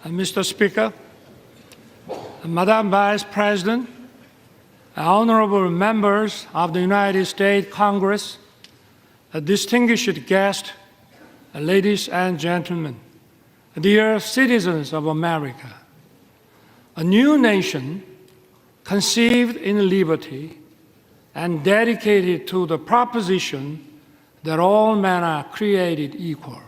Mr. Speaker, Madam Vice President, honorable members of the United States Congress, distinguished guests, ladies and gentlemen, dear citizens of America, a new nation conceived in liberty and dedicated to the proposition that all men are created equal.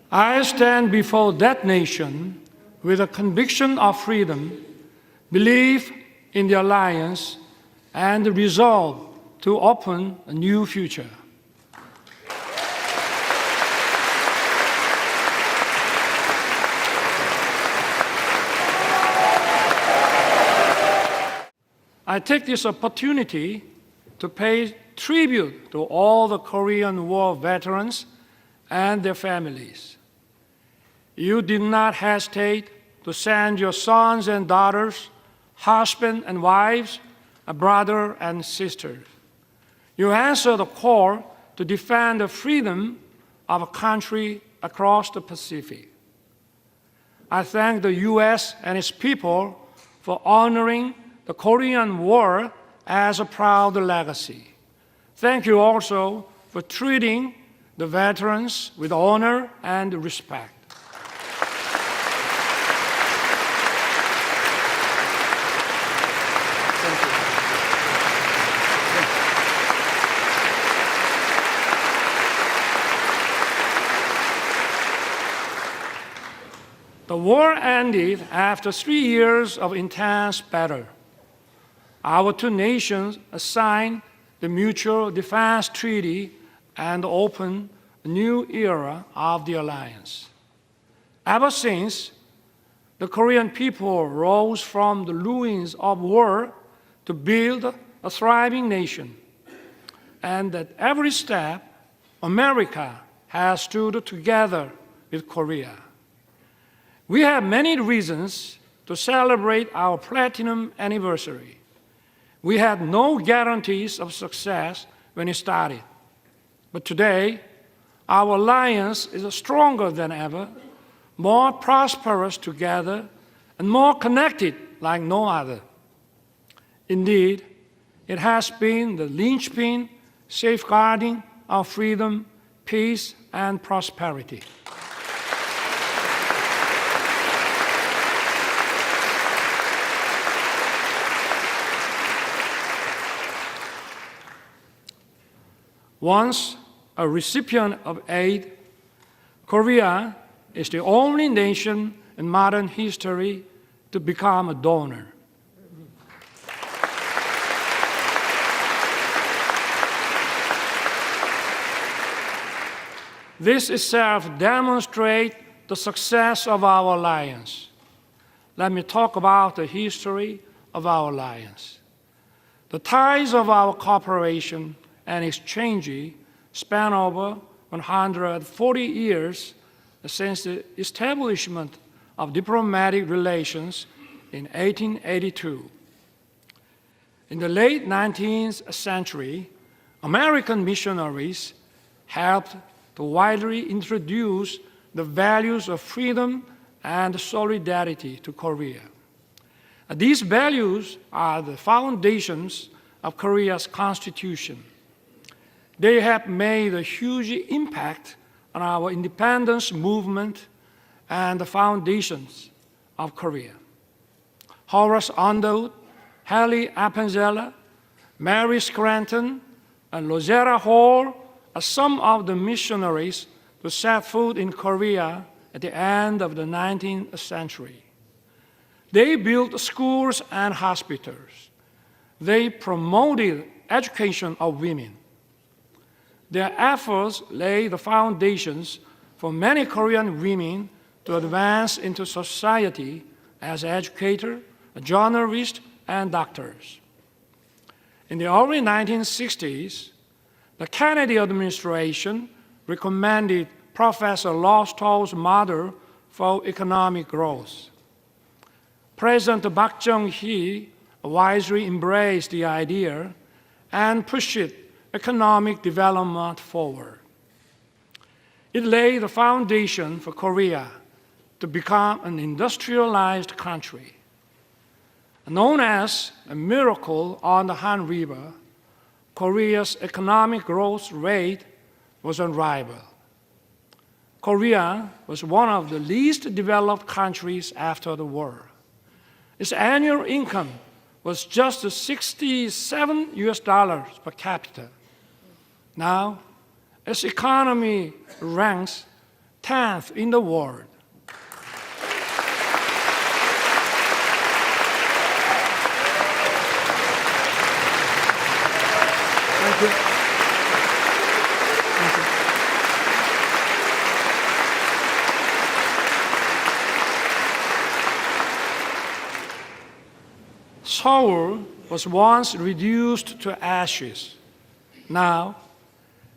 I stand before that nation with a conviction of freedom, belief in the alliance, and the resolve to open a new future. I take this opportunity to pay tribute to all the Korean War veterans and their families. You did not hesitate to send your sons and daughters, husbands and wives, brothers and sisters. You answered the call to defend the freedom of a country across the Pacific. I thank the U.S. and its people for honoring the Korean War as a proud legacy. Thank you also for treating the veterans with honor and respect. The war ended after 3 years of intense battle. Our two nations signed the Mutual Defense Treaty and opened a new era of the alliance. Ever since, the Korean people rose from the ruins of war to build a thriving nation. And at every step, America has stood together with Korea. We have many reasons to celebrate our platinum anniversary. We had no guarantees of success when it started. But today, our alliance is stronger than ever, more prosperous together, and more connected like no other. Indeed, it has been the linchpin safeguarding our freedom, peace, and prosperity. Once a recipient of aid, Korea is the only nation in modern history to become a donor. This itself demonstrates the success of our alliance. Let me talk about the history of our alliance. The ties of our cooperation and exchange span over 140 years since the establishment of diplomatic relations in 1882. In the late 19th century, American missionaries helped to widely introduce the values of freedom and solidarity to Korea. These values are the foundations of Korea's constitution. They have made a huge impact on our independence movement and the foundations of Korea. Horace Underwood, Hallie Appenzeller, Mary Scranton, and Rosetta Hall are some of the missionaries who set foot in Korea at the end of the 19th century. They built schools and hospitals. They promoted education of women. Their efforts laid the foundations for many Korean women to advance into society as educators, journalists, and doctors. In the early 1960s, the Kennedy administration recommended Professor Lostow's model for economic growth. President Park Chung-hee wisely embraced the idea and pushed economic development forward. It laid the foundation for Korea to become an industrialized country. Known as a miracle on the Han River, Korea's economic growth rate was unrivaled. Korea was one of the least developed countries after the war. Its annual income was just $67 per capita. Now, its economy ranks 10th in the world. Thank you. Thank you. Seoul was once reduced to ashes. Now,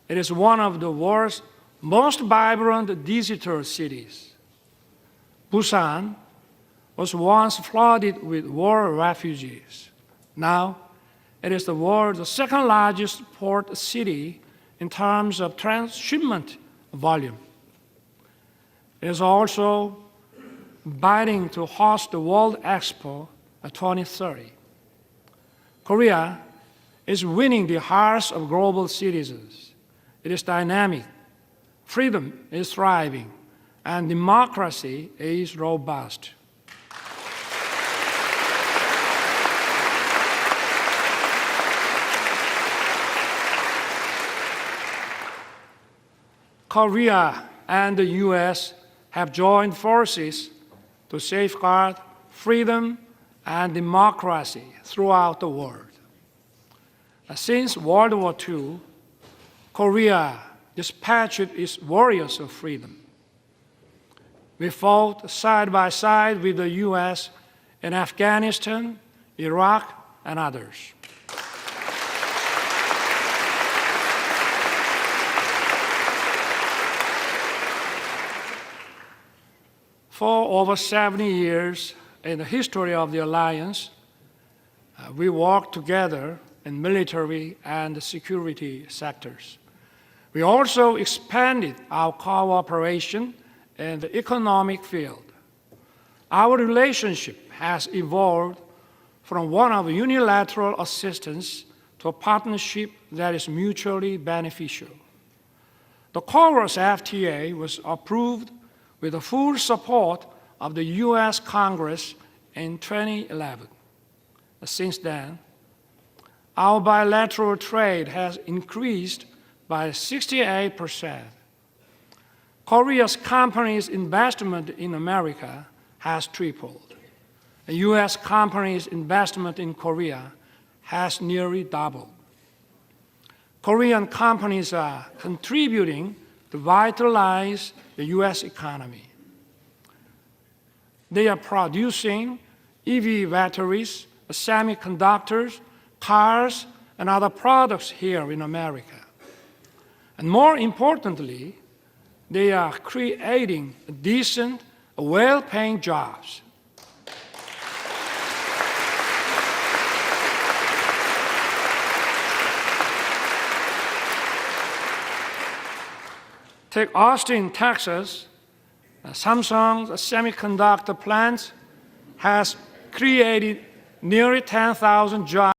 it is one of the world's most vibrant digital cities. Busan was once flooded with war refugees. Now, it is the world's second largest port city in terms of transshipment volume. It is also bidding to host the World Expo 2030. Korea is winning the hearts of global citizens. It is dynamic, freedom is thriving, and democracy is robust. Korea and the US have joined forces to safeguard freedom and democracy throughout the world. Since World War II, Korea dispatched its warriors of freedom. We fought side by side with the US in Afghanistan, Iraq, and others. For over 70 years in the history of the alliance, we worked together in military and security sectors. We also expanded our cooperation in the economic field. Our relationship has evolved from one of unilateral assistance to a partnership that is mutually beneficial. The KORUS FTA was approved with the full support of the US Congress in 2011. Since then, our bilateral trade has increased by 68%. Korea's companies' investment in America has tripled. The US companies' investment in Korea has nearly doubled. Korean companies are contributing to vitalize the US economy. They are producing EV batteries, semiconductors, cars, and other products here in America. And more importantly, they are creating decent, well-paying jobs. Take Austin, Texas. Samsung's semiconductor plant has created nearly 10,000 jobs